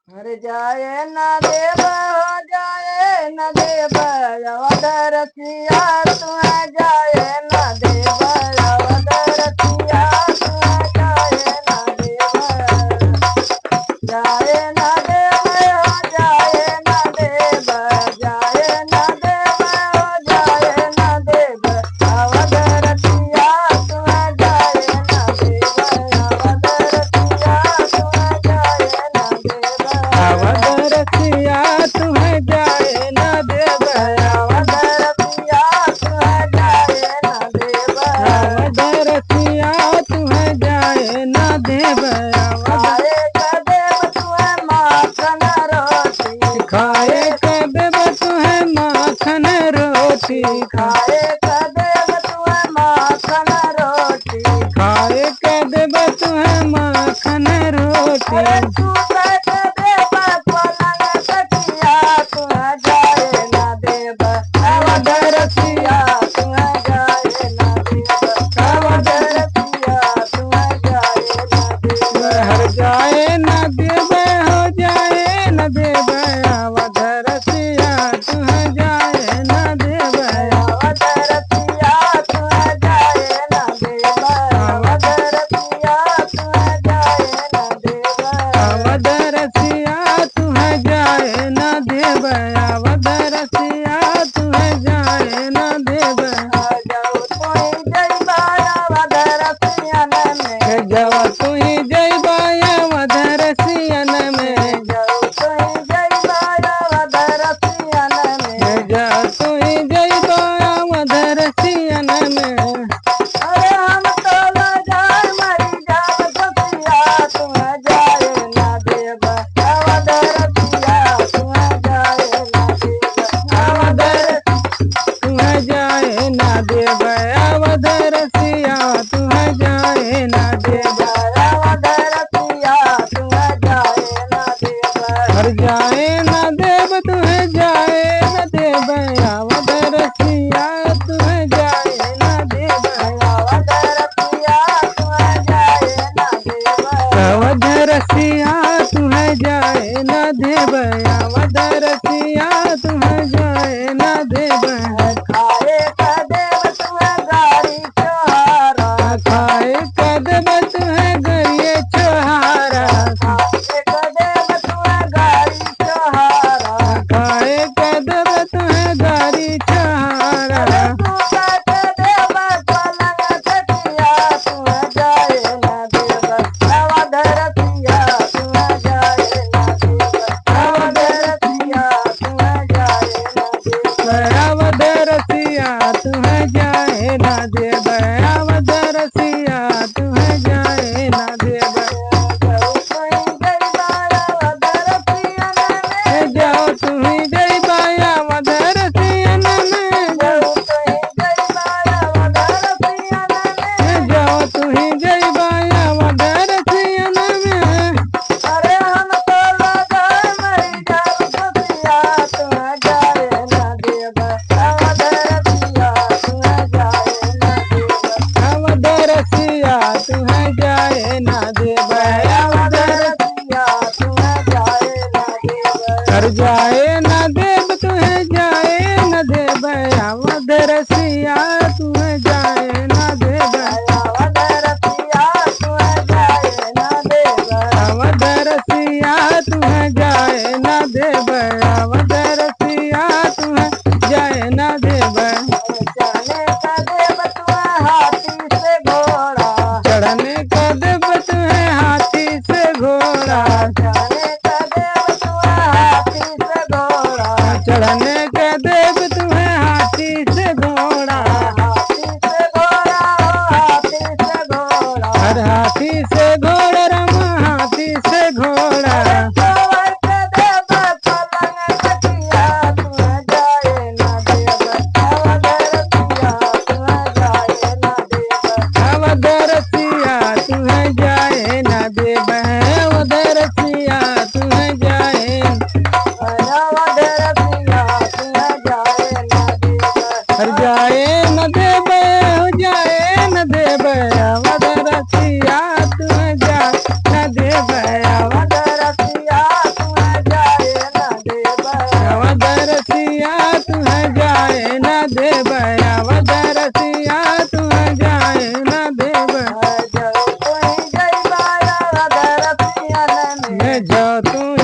हर जाए न देव हो जाए न देव अवधर सिया तुम्हें जाए न देव अवधर सिया तुम्हें जाए न देव जाए न देव हो जाए न देव जाए न देव हो जाए न देव अवधर सिया तुम्हें जाए न देव अवधर सिया तुम्हें जाए न देव अवधर सिया तुम्हें जाए न देव अवधर सिया तुम्हें जाए न देव अवधर सिया तुम्हें जाए न देव खाए कदेव तुम्हें माखन रोटी खाए कदेव तुम्हें माखन रोटी खाए कदेव तुम्हें माखन रोटी खाए कदेव तुम्हें माखन रोटी अरे तू कदेव पलंग तकिया तुम्हें जाए न देव अवधर सिया तुम्हें जाए न देव अवधर सिया तुम्हें जाए न देव हर जाए न देव हो जाए न देव अवधर सिया तुम्हें जाए न देव अवधर सिया तुम्हें जाए न देव अवधर सिया तुम्हें जाए न देव अवधर सिया तुम्हें जाए न देव अवधर सिया तुम्हें जाए न देव जाऊ तुई जइबा अवधर सियन में जवा तुही जइबा अवधर सियन में जाऊ तुई जइबा अवधर सियन में जा तुही जइबा अवधर सियन में अरे हम तो न जाए मरी जाब ससिया तुम्हें जाए न देव अवधर सिया तुम्हें जाए न देव अवधर तुम्हें जाए न देव अवधर सिया तुम्हें जाए न देव अवधर सिया तुम्हें जाए न देव हर जाए न देव तुम्हें जाए न देव अवधर सिया तुम्हें जाए न देव अवधर सिया तुम्हें जाए न देव अवधर सिया तुम्हें जाए न देव अवधर सिया तुम्हें जाए न देव खाए कदेव तुम्हें गाड़ी चोहारा खाए कदम तुम्हें गरिए छोहारा खाए कदेव तुम्हें गाड़ी चोहारा खाए कदम तुम्हें गाड़ी छोहारा तू कदेव पलंग तकिया तुम्हें जाए न देव अवधर सिया तुम्हें जाए न देव अवधर सिया तुम्हें जाए न देव अवधर सिया तुम्हें जाए न देव अवधर सिया तुम्हें जाए न देव जाओ तुम्हें जय बाया अवधर सियन में जाओ तुम्हें जय बाया अवधर सियन में अवधर सिया तुम्हें जाए न देव अवधर कर जाए न देव तुम्हें जाए न देव अवधर सिया तुम्हें जाए न देव अवधर सिया तुम्हें जाए न देव अवधर सिया तुम्हें जाए न देव चढ़ने का देव तुम्हें हाथी से घोड़ा चढ़ने का देव तुम्हें हाथी से घोड़ा हर हाथी से घोड़ा रम हाथी से घोड़ा अवधर सिया तुम्हें जाए न देव अवधर सिया जो तू